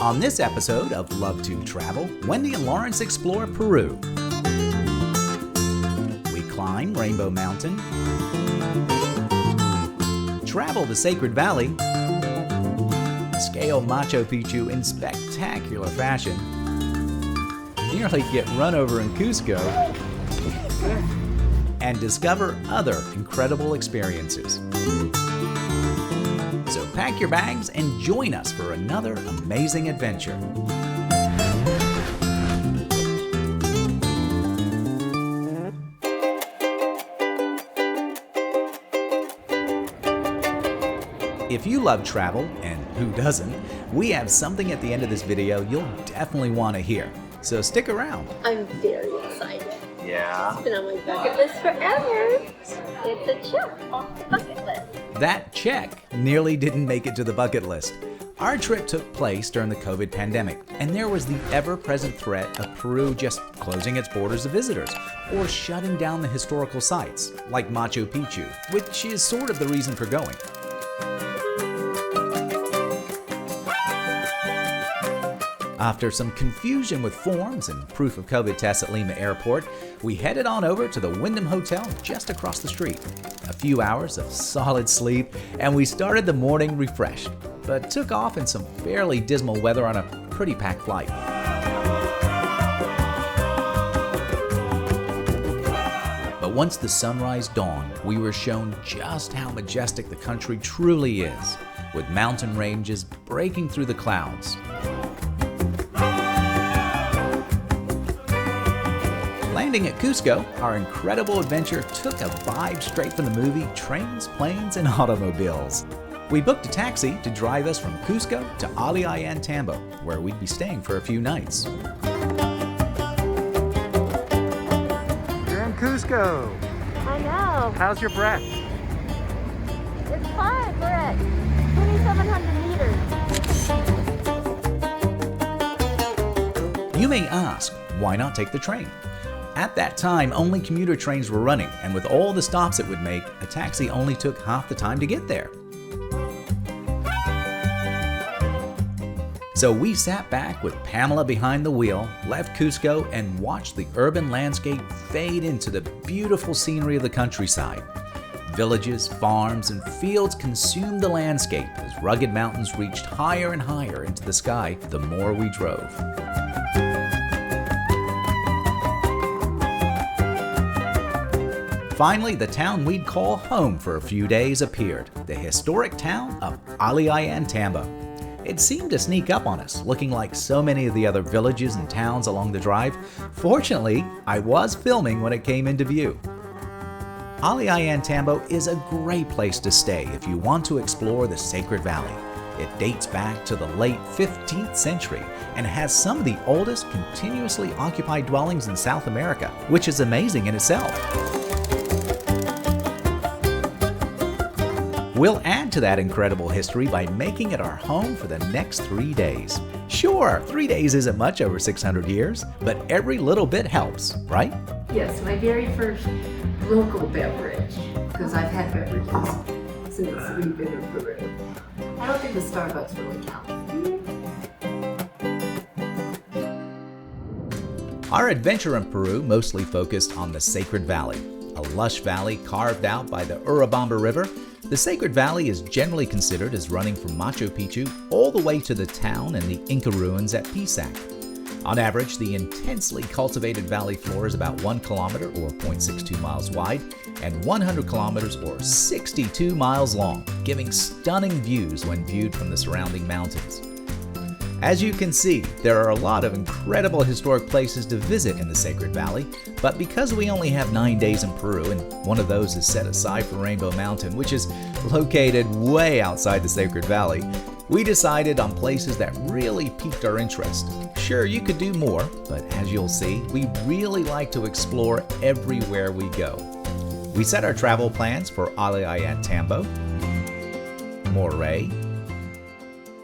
On this episode of Love to Travel, Wendy and Lawrence explore Peru. We climb Rainbow Mountain, travel the Sacred Valley, scale Machu Picchu in spectacular fashion, nearly get run over in Cusco, and discover other incredible experiences. So pack your bags and join us for another amazing adventure. If you love travel, and who doesn't, we have something at the end of this video you'll definitely want to hear. So stick around. I'm very excited. Yeah. It's been on my bucket list forever. It's a check off the bucket list. That check nearly didn't make it to the bucket list. Our trip took place during the COVID pandemic, and there was the ever-present threat of Peru just closing its borders to visitors or shutting down the historical sites, like Machu Picchu, which is sort of the reason for going. After some confusion with forms and proof of COVID tests at Lima Airport, we headed on over to the Wyndham Hotel just across the street. A few hours of solid sleep, and we started the morning refreshed, but took off in some fairly dismal weather on a pretty packed flight. But once the sunrise dawned, we were shown just how majestic the country truly is, with mountain ranges breaking through the clouds. Landing at Cusco, our incredible adventure took a vibe straight from the movie Trains, Planes, and Automobiles. We booked a taxi to drive us from Cusco to Ollantaytambo, where we'd be staying for a few nights. You're in Cusco. I know. How's your breath? It's fine. We're at 2,700 meters. You may ask, why not take the train? At that time, only commuter trains were running, and with all the stops it would make, a taxi only took half the time to get there. So we sat back with Pamela behind the wheel, left Cusco, and watched the urban landscape fade into the beautiful scenery of the countryside. Villages, farms, and fields consumed the landscape as rugged mountains reached higher and higher into the sky the more we drove. Finally, the town we'd call home for a few days appeared, the historic town of Ollantaytambo. It seemed to sneak up on us, looking like so many of the other villages and towns along the drive. Fortunately, I was filming when it came into view. Ollantaytambo is a great place to stay if you want to explore the Sacred Valley. It dates back to the late 15th century and has some of the oldest continuously occupied dwellings in South America, which is amazing in itself. We'll add to that incredible history by making it our home for the next 3 days. Sure, 3 days isn't much over 600 years, but every little bit helps, right? Yes, my very first local beverage, because I've had beverages since we've been in Peru. I don't think the Starbucks really counts. Our adventure in Peru mostly focused on the Sacred Valley, a lush valley carved out by the Urubamba River. The Sacred Valley is generally considered as running from Machu Picchu all the way to the town and the Inca ruins at Pisac. On average, the intensely cultivated valley floor is about 1 kilometer or 0.62 miles wide and 100 kilometers or 62 miles long, giving stunning views when viewed from the surrounding mountains. As you can see, there are a lot of incredible historic places to visit in the Sacred Valley, but because we only have 9 days in Peru, and one of those is set aside for Rainbow Mountain, which is located way outside the Sacred Valley, we decided on places that really piqued our interest. Sure, you could do more, but as you'll see, we really like to explore everywhere we go. We set our travel plans for Ollantaytambo, Moray,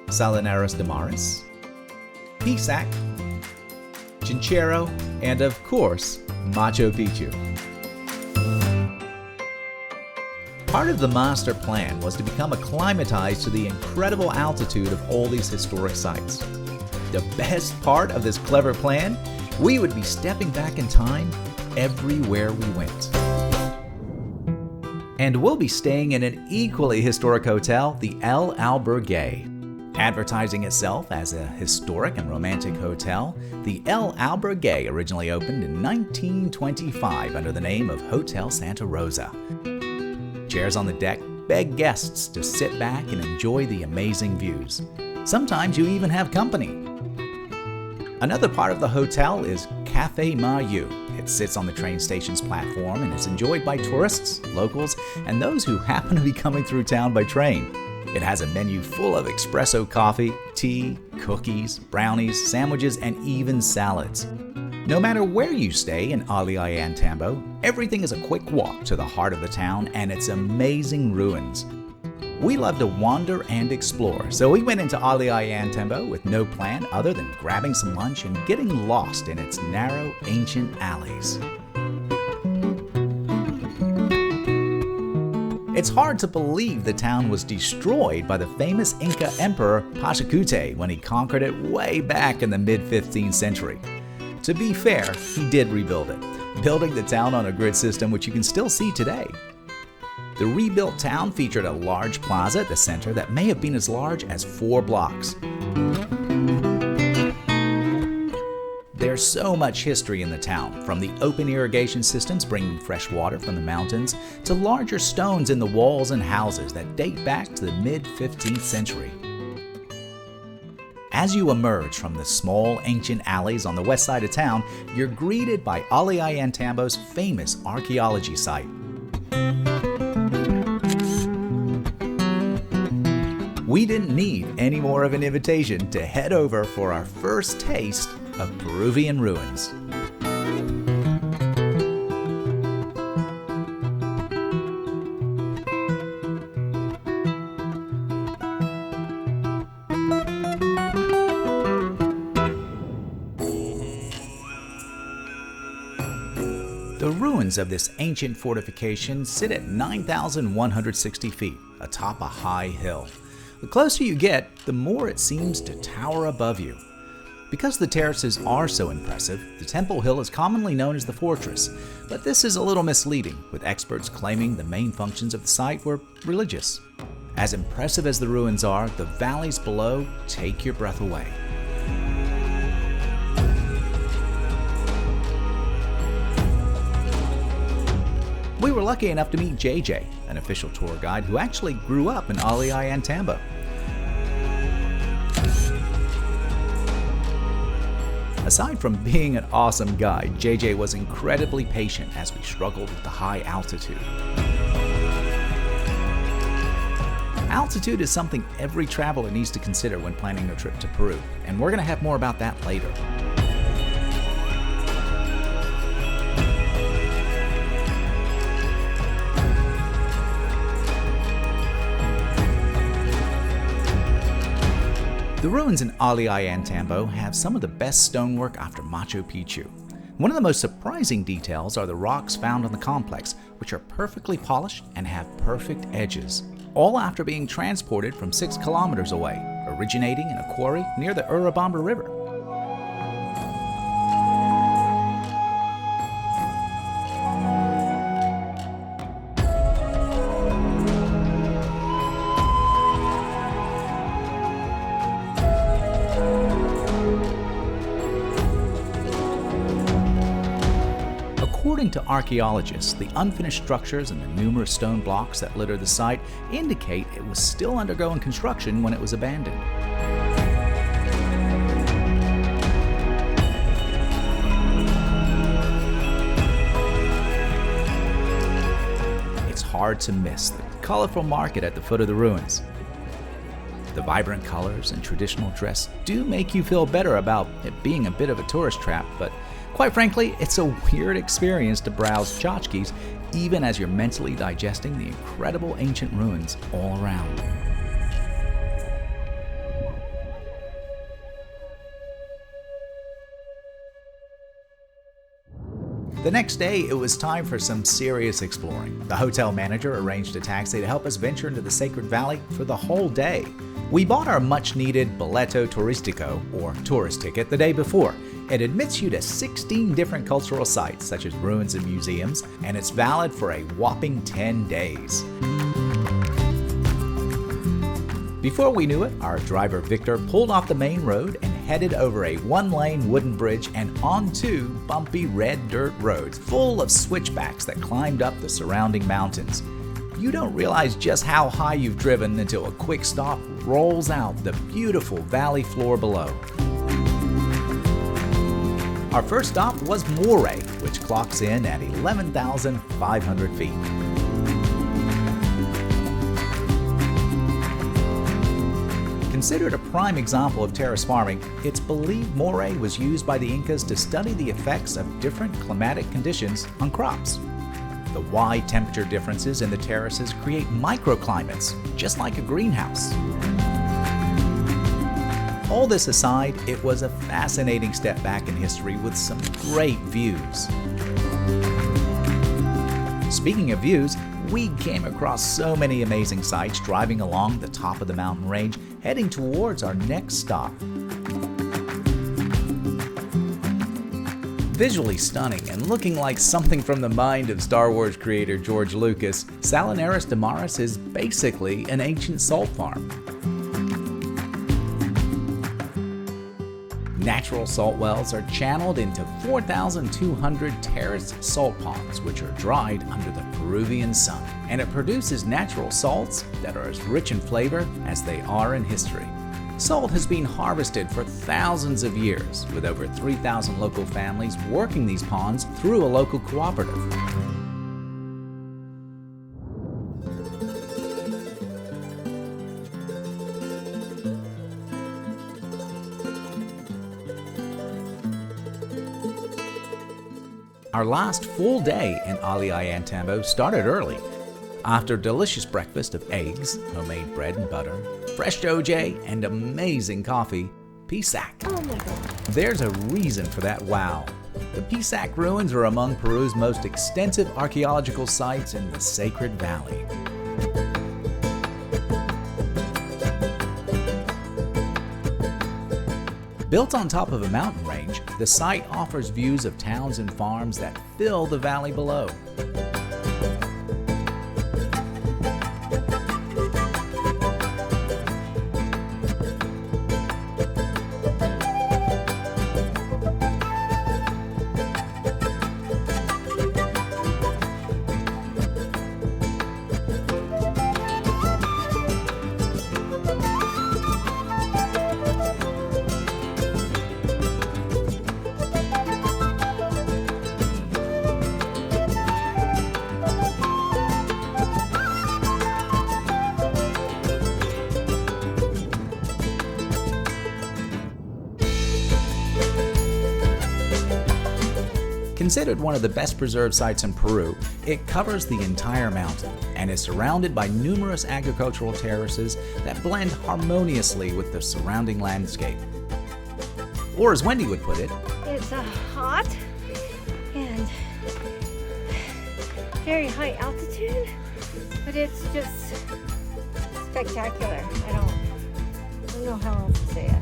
Salineras of Maras, Pisac, Chinchero, and of course, Machu Picchu. Part of the master plan was to become acclimatized to the incredible altitude of all these historic sites. The best part of this clever plan? We would be stepping back in time everywhere we went. And we'll be staying in an equally historic hotel, the El Albergue. Advertising itself as a historic and romantic hotel, the El Albergue originally opened in 1925 under the name of Hotel Santa Rosa. Chairs on the deck beg guests to sit back and enjoy the amazing views. Sometimes you even have company. Another part of the hotel is Café Mayu. It sits on the train station's platform and is enjoyed by tourists, locals, and those who happen to be coming through town by train. It has a menu full of espresso coffee, tea, cookies, brownies, sandwiches, and even salads. No matter where you stay in Ollantaytambo, everything is a quick walk to the heart of the town and its amazing ruins. We love to wander and explore, so we went into Ollantaytambo with no plan other than grabbing some lunch and getting lost in its narrow, ancient alleys. It's hard to believe the town was destroyed by the famous Inca emperor Pisac when he conquered it way back in the mid-15th century. To be fair, he did rebuild it, building the town on a grid system which you can still see today. The rebuilt town featured a large plaza at the center that may have been as large as 4 blocks. There's so much history in the town, from the open irrigation systems bringing fresh water from the mountains to larger stones in the walls and houses that date back to the mid-15th century. As you emerge from the small ancient alleys on the west side of town, you're greeted by Ollantaytambo's famous archaeology site. We didn't need any more of an invitation to head over for our first taste of Peruvian ruins. The ruins of this ancient fortification sit at 9,160 feet atop a high hill. The closer you get, the more it seems to tower above you. Because the terraces are so impressive, the Temple Hill is commonly known as the fortress, but this is a little misleading, with experts claiming the main functions of the site were religious. As impressive as the ruins are, the valleys below take your breath away. We were lucky enough to meet JJ, an official tour guide who actually grew up in Ollantaytambo. Aside from being an awesome guide, JJ was incredibly patient as we struggled with the high altitude. Altitude is something every traveler needs to consider when planning their trip to Peru, and we're going to have more about that later. The ruins in Ollantaytambo have some of the best stonework after Machu Picchu. One of the most surprising details are the rocks found on the complex, which are perfectly polished and have perfect edges, all after being transported from 6 kilometers away, originating in a quarry near the Urubamba River. According to archaeologists, the unfinished structures and the numerous stone blocks that litter the site indicate it was still undergoing construction when it was abandoned. It's hard to miss the colorful market at the foot of the ruins. The vibrant colors and traditional dress do make you feel better about it being a bit of a tourist trap, but quite frankly, it's a weird experience to browse tchotchkes even as you're mentally digesting the incredible ancient ruins all around. The next day, it was time for some serious exploring. The hotel manager arranged a taxi to help us venture into the Sacred Valley for the whole day. We bought our much-needed boleto turistico, or tourist ticket, the day before. It admits you to 16 different cultural sites, such as ruins and museums, and it's valid for a whopping 10 days. Before we knew it, our driver Victor pulled off the main road and headed over a one-lane wooden bridge and onto bumpy red dirt roads full of switchbacks that climbed up the surrounding mountains. You don't realize just how high you've driven until a quick stop rolls out the beautiful valley floor below. Our first stop was Moray, which clocks in at 11,500 feet. Considered a prime example of terrace farming, it's believed Moray was used by the Incas to study the effects of different climatic conditions on crops. The wide temperature differences in the terraces create microclimates, just like a greenhouse. All this aside, it was a fascinating step back in history with some great views. Speaking of views, we came across so many amazing sights driving along the top of the mountain range, heading towards our next stop. Visually stunning and looking like something from the mind of Star Wars creator George Lucas, Salineras of Maras is basically an ancient salt farm. Natural salt wells are channeled into 4,200 terraced salt ponds, which are dried under the Peruvian sun, and it produces natural salts that are as rich in flavor as they are in history. Salt has been harvested for thousands of years, with over 3,000 local families working these ponds through a local cooperative. Our last full day in Ollantaytambo started early. After a delicious breakfast of eggs, homemade bread and butter, fresh OJ, and amazing coffee, Pisac. Oh my God. There's a reason for that wow. The Pisac ruins are among Peru's most extensive archaeological sites in the Sacred Valley. Built on top of a mountain range, the site offers views of towns and farms that fill the valley below. Considered one of the best preserved sites in Peru, it covers the entire mountain and is surrounded by numerous agricultural terraces that blend harmoniously with the surrounding landscape. Or as Wendy would put it, It's hot and very high altitude, but it's just spectacular. I don't know how else to say it.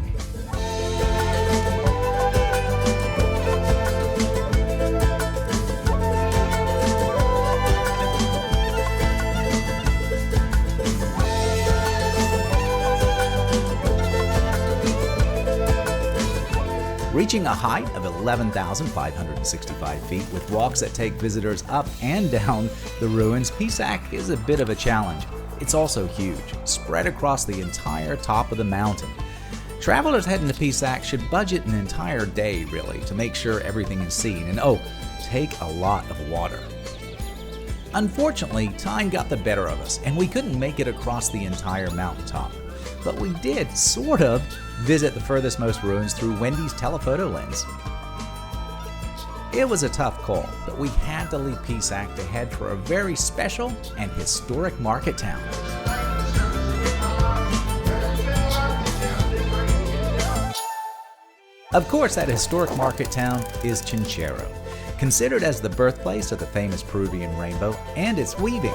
reaching a height of 11,565 feet with walks that take visitors up and down the ruins. Pisac is a bit of a challenge. It's also huge, spread across the entire top of the mountain. Travelers heading to Pisac should budget an entire day, really, to make sure everything is seen, and take a lot of water. Unfortunately, time got the better of us, and we couldn't make it across the entire mountaintop. But we did, sort of, visit the furthest most ruins through Wendy's telephoto lens. It was a tough call, but we had to leave Pisac to head for a very special and historic market town. Of course, that historic market town is Chinchero. considered as the birthplace of the famous Peruvian rainbow and its weaving.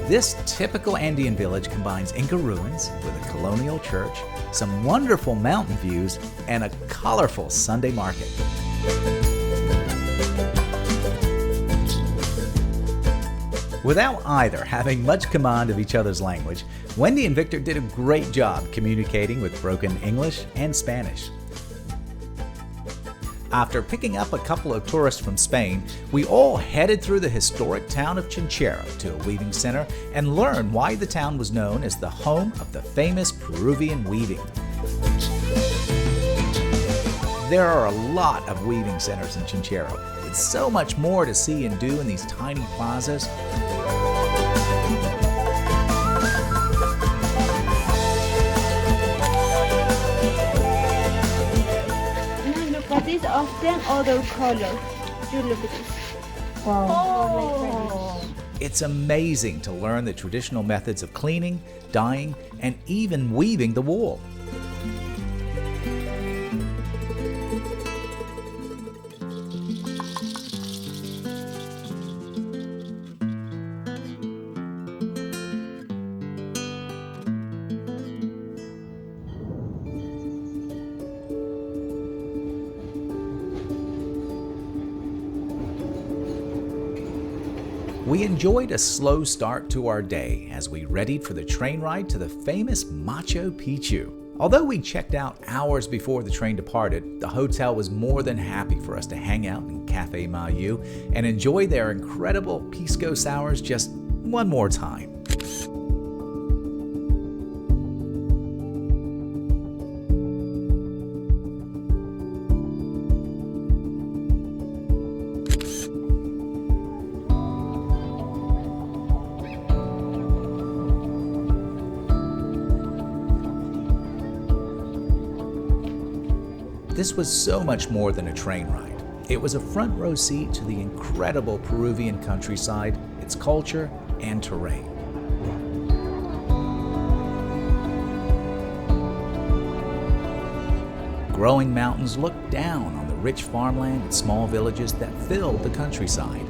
This typical Andean village combines Inca ruins with a colonial church, some wonderful mountain views, and a colorful Sunday market. Without either having much command of each other's language, Wendy and Victor did a great job communicating with broken English and Spanish. After picking up a couple of tourists from Spain, we all headed through the historic town of Chinchero to a weaving center and learned why the town was known as the home of the famous Peruvian weaving. There are a lot of weaving centers in Chinchero, with so much more to see and do in these tiny plazas. These often other colors. You look at this. Wow. Oh. It's amazing to learn the traditional methods of cleaning, dyeing, and even weaving the wool. We enjoyed a slow start to our day as we readied for the train ride to the famous Machu Picchu. Although we checked out hours before the train departed, the hotel was more than happy for us to hang out in Cafe Mayu and enjoy their incredible pisco sours just one more time. This was so much more than a train ride. It was a front row seat to the incredible Peruvian countryside, its culture, and terrain. Growing mountains looked down on the rich farmland and small villages that filled the countryside.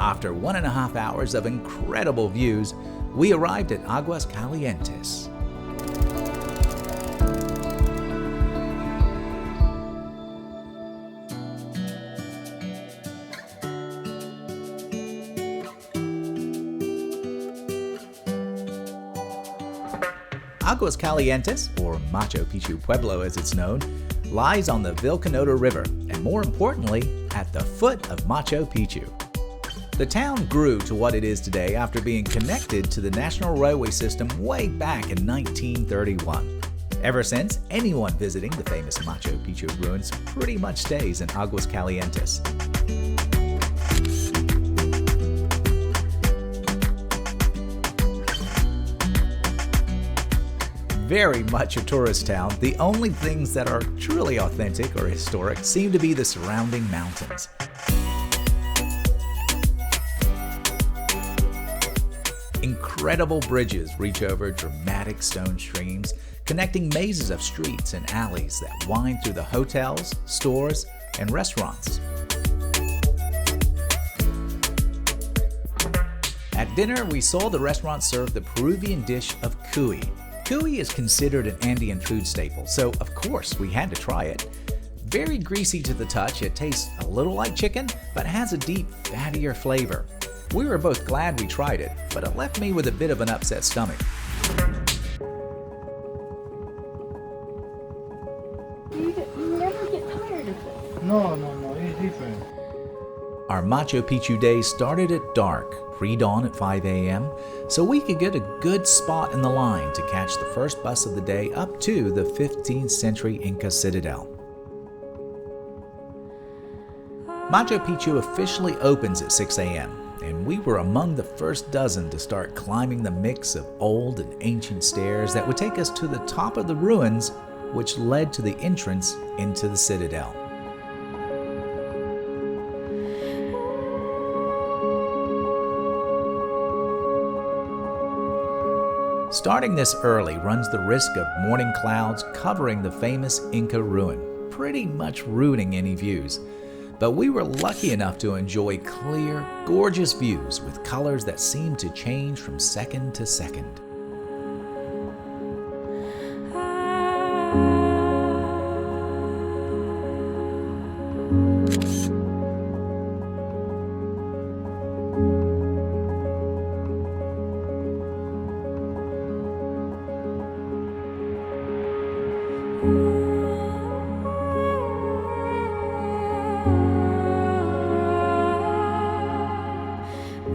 After 1.5 hours of incredible views, we arrived at Aguas Calientes. Aguas Calientes, or Machu Picchu Pueblo as it's known, lies on the Vilcanota River, and more importantly, at the foot of Machu Picchu. The town grew to what it is today after being connected to the National Railway System way back in 1931. Ever since, anyone visiting the famous Machu Picchu ruins pretty much stays in Aguas Calientes. Very much a tourist town, the only things that are truly authentic or historic seem to be the surrounding mountains. Incredible bridges reach over dramatic stone streams, connecting mazes of streets and alleys that wind through the hotels, stores, and restaurants. At dinner, we saw the restaurant serve the Peruvian dish of cuy. Cuy is considered an Andean food staple, so of course we had to try it. Very greasy to the touch, it tastes a little like chicken, but has a deep, fattier flavor. We were both glad we tried it, but it left me with a bit of an upset stomach. You never get tired of it. No, it's different. Our Machu Picchu day started at dark, pre-dawn at 5 a.m., so we could get a good spot in the line to catch the first bus of the day up to the 15th century Inca citadel. Machu Picchu officially opens at 6 a.m., and we were among the first dozen to start climbing the mix of old and ancient stairs that would take us to the top of the ruins, which led to the entrance into the citadel. Starting this early runs the risk of morning clouds covering the famous Inca ruin, pretty much ruining any views. But we were lucky enough to enjoy clear, gorgeous views with colors that seemed to change from second to second.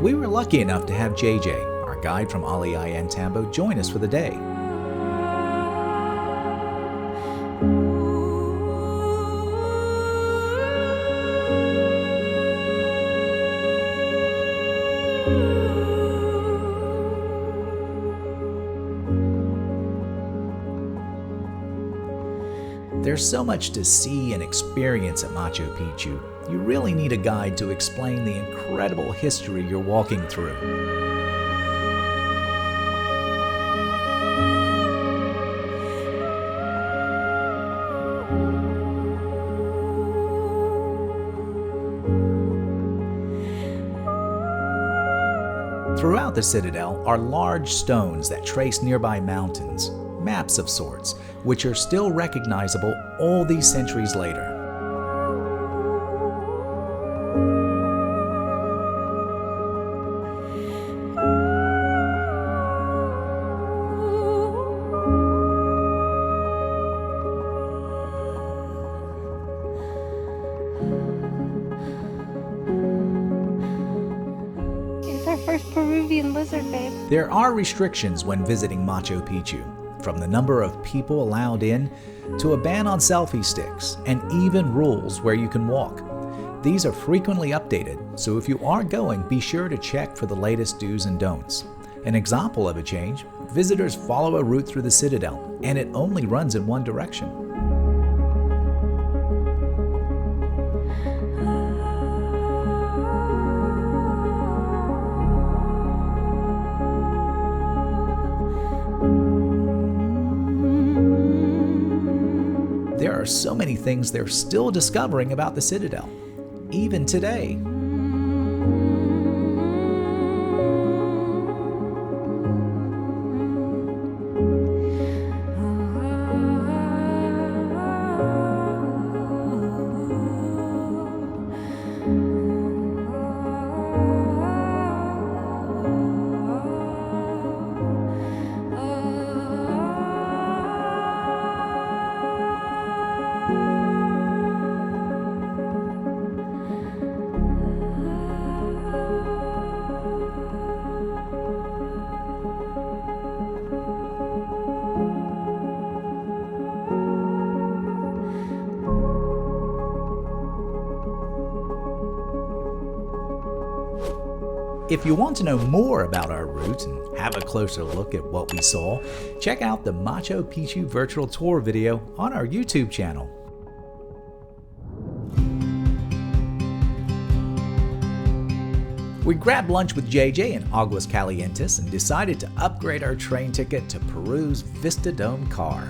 We were lucky enough to have JJ, our guide from Ollantaytambo, join us for the day. There's so much to see and experience at Machu Picchu. You really need a guide to explain the incredible history you're walking through. Throughout the citadel are large stones that trace nearby mountains, maps of sorts, which are still recognizable all these centuries later. It's our first Peruvian lizard, babe. There are restrictions when visiting Machu Picchu, from the number of people allowed in to a ban on selfie sticks and even rules where you can walk. These are frequently updated, so if you are going, be sure to check for the latest do's and don'ts. An example of a change, visitors follow a route through the citadel, and it only runs in one direction. There are so many things they're still discovering about the citadel, even today. If you want to know more about our route and have a closer look at what we saw, check out the Machu Picchu virtual tour video on our YouTube channel. We grabbed lunch with JJ in Aguas, Calientes and decided to upgrade our train ticket to Peru's Vista Dome car.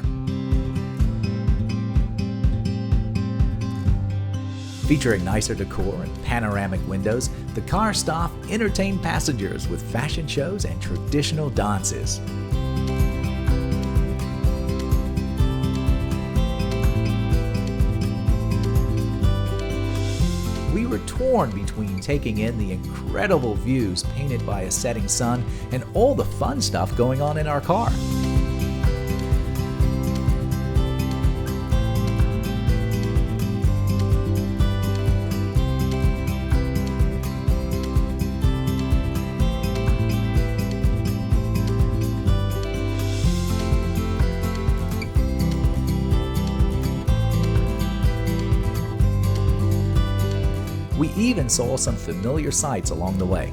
Featuring nicer decor and panoramic windows, the car stop entertained passengers with fashion shows and traditional dances. We were torn between taking in the incredible views painted by a setting sun and all the fun stuff going on in our car. We even saw some familiar sights along the way.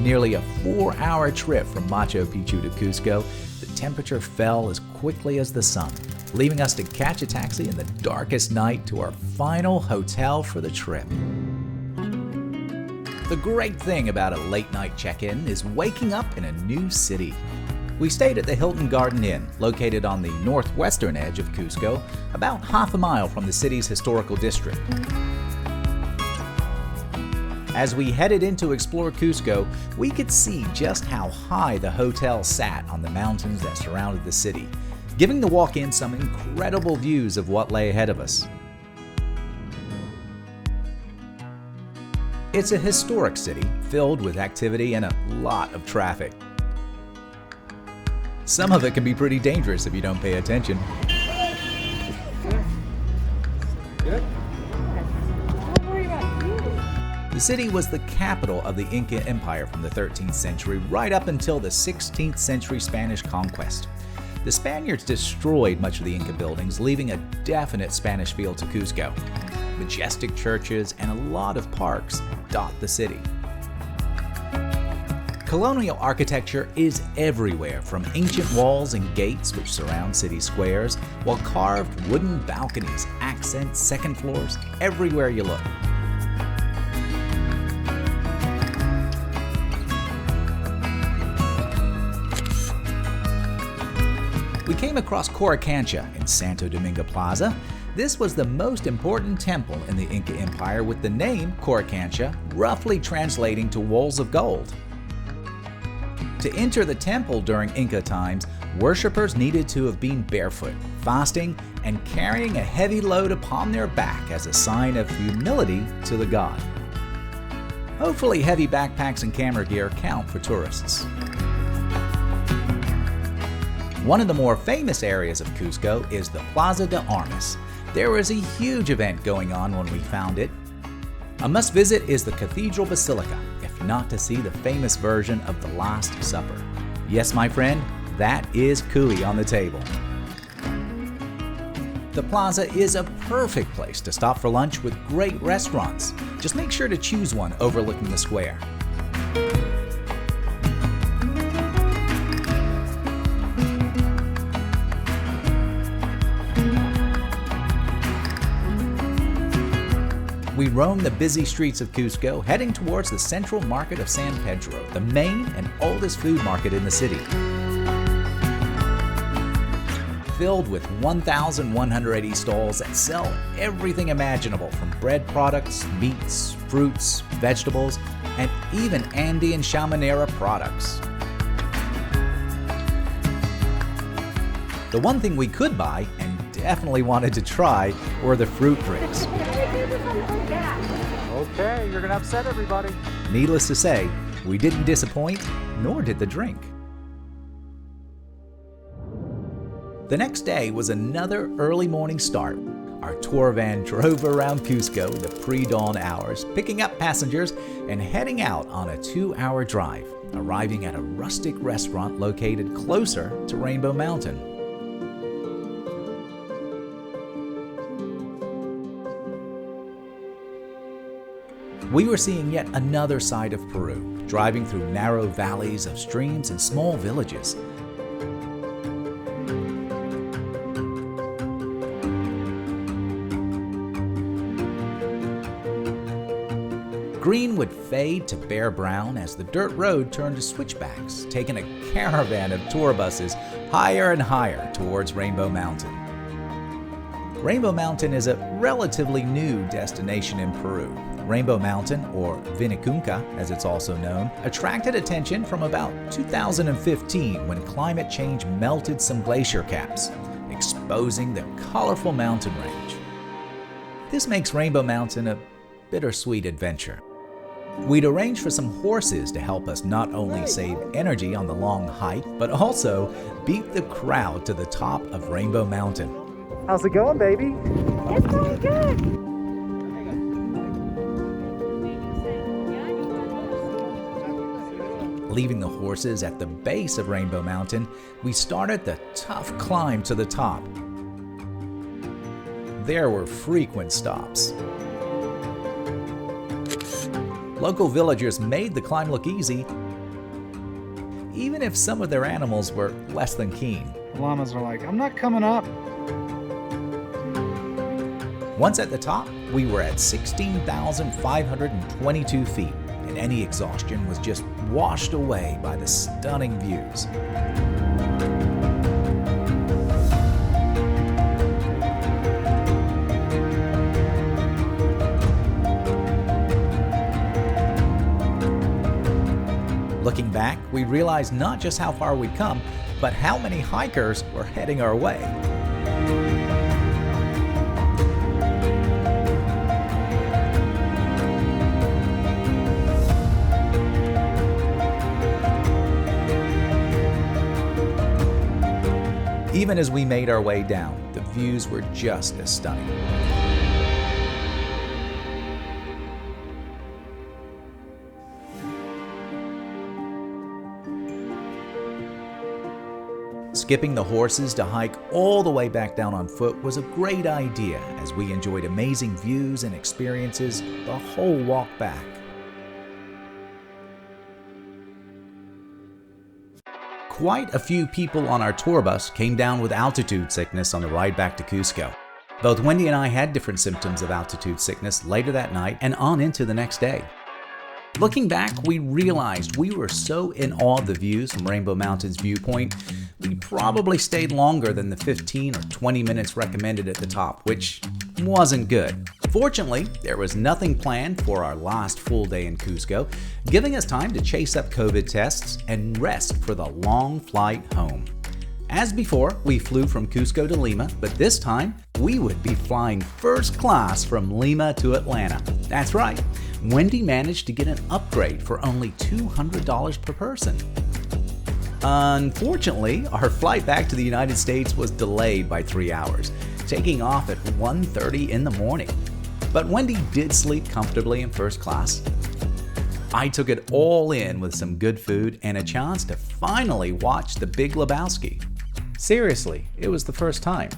Nearly a 4-hour trip from Machu Picchu to Cusco, the temperature fell as quickly as the sun, leaving us to catch a taxi in the darkest night to our final hotel for the trip. The great thing about a late-night check-in is waking up in a new city. We stayed at the Hilton Garden Inn, located on the northwestern edge of Cusco, about half a mile from the city's historical district. As we headed in to explore Cusco, we could see just how high the hotel sat on the mountains that surrounded the city, giving the walk-in some incredible views of what lay ahead of us. It's a historic city filled with activity and a lot of traffic. Some of it can be pretty dangerous if you don't pay attention. Good. Don't worry about you. The city was the capital of the Inca Empire from the 13th century right up until the 16th century Spanish conquest. The Spaniards destroyed much of the Inca buildings, leaving a definite Spanish feel to Cusco. Majestic churches and a lot of parks dot the city. Colonial architecture is everywhere, from ancient walls and gates which surround city squares, while carved wooden balconies accent second floors everywhere you look. We came across Coricancha in Santo Domingo Plaza. This was the most important temple in the Inca Empire, with the name Coricancha roughly translating to walls of gold. To enter the temple during Inca times, worshippers needed to have been barefoot, fasting, and carrying a heavy load upon their back as a sign of humility to the god. Hopefully, heavy backpacks and camera gear count for tourists. One of the more famous areas of Cusco is the Plaza de Armas. There was a huge event going on when we found it. A must-visit is the Cathedral Basilica, if not to see the famous version of the Last Supper. Yes, my friend, that is cuy on the table. The plaza is a perfect place to stop for lunch with great restaurants. Just make sure to choose one overlooking the square. We roam the busy streets of Cusco, heading towards the central market of San Pedro, the main and oldest food market in the city. Filled with 1,180 stalls that sell everything imaginable, from bread products, meats, fruits, vegetables, and even Andean Shamanera products. The one thing we could buy, and definitely wanted to try, were the fruit drinks. Okay, you're gonna upset everybody. Needless to say, we didn't disappoint, nor did the drink. The next day was another early morning start. Our tour van drove around Cusco in the pre-dawn hours, picking up passengers and heading out on a 2-hour drive, arriving at a rustic restaurant located closer to Rainbow Mountain. We were seeing yet another side of Peru, driving through narrow valleys of streams and small villages. Green would fade to bare brown as the dirt road turned to switchbacks, taking a caravan of tour buses higher and higher towards Rainbow Mountain. Rainbow Mountain is a relatively new destination in Peru. Rainbow Mountain, or Vinicunca as it's also known, attracted attention from about 2015 when climate change melted some glacier caps, exposing the colorful mountain range. This makes Rainbow Mountain a bittersweet adventure. We'd arranged for some horses to help us not only save energy on the long hike, but also beat the crowd to the top of Rainbow Mountain. How's it going, baby? It's going good. Leaving the horses at the base of Rainbow Mountain, we started the tough climb to the top. There were frequent stops. Local villagers made the climb look easy, even if some of their animals were less than keen. The llamas are like, I'm not coming up. Once at the top, we were at 16,522 feet, and any exhaustion was just washed away by the stunning views. Looking back, we realized not just how far we'd come, but how many hikers were heading our way. Even as we made our way down, the views were just as stunning. Skipping the horses to hike all the way back down on foot was a great idea, as we enjoyed amazing views and experiences the whole walk back. Quite a few people on our tour bus came down with altitude sickness on the ride back to Cusco. Both Wendy and I had different symptoms of altitude sickness later that night and on into the next day. Looking back, we realized we were so in awe of the views from Rainbow Mountain's viewpoint, we probably stayed longer than the 15 or 20 minutes recommended at the top, which wasn't good. Fortunately, there was nothing planned for our last full day in Cusco, giving us time to chase up COVID tests and rest for the long flight home. As before, we flew from Cusco to Lima, but this time we would be flying first class from Lima to Atlanta. That's right, Wendy managed to get an upgrade for only $200 per person. Unfortunately, our flight back to the United States was delayed by 3 hours, taking off at 1:30 in the morning. But Wendy did sleep comfortably in first class. I took it all in with some good food and a chance to finally watch The Big Lebowski. Seriously, it was the first time.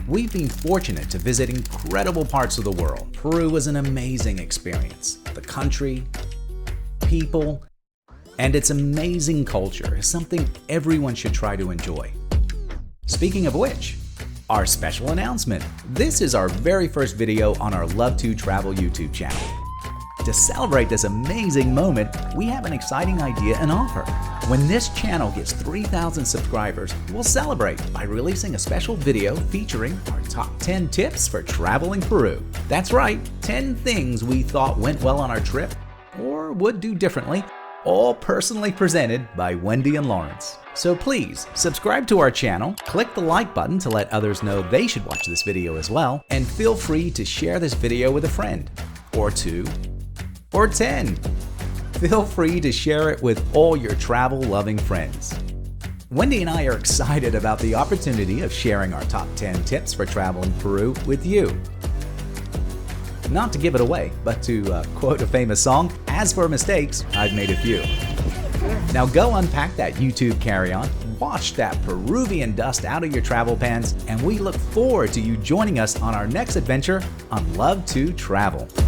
We've been fortunate to visit incredible parts of the world. Peru was an amazing experience. The country, people, and its amazing culture is something everyone should try to enjoy. Speaking of which, our special announcement. This is our very first video on our LoveTwoTravel YouTube channel. To celebrate this amazing moment, we have an exciting idea and offer. When this channel gets 3,000 subscribers, we'll celebrate by releasing a special video featuring our top 10 tips for traveling Peru. That's right, 10 things we thought went well on our trip or would do differently, all personally presented by Wendy and Lawrence. So please, subscribe to our channel, click the like button to let others know they should watch this video as well, and feel free to share this video with a friend, or 2, or 10. Feel free to share it with all your travel-loving friends. Wendy and I are excited about the opportunity of sharing our top 10 tips for traveling Peru with you. Not to give it away, but to quote a famous song, as for mistakes, I've made a few. Now go unpack that YouTube carry-on, wash that Peruvian dust out of your travel pans, and we look forward to you joining us on our next adventure on LoveTwoTravel.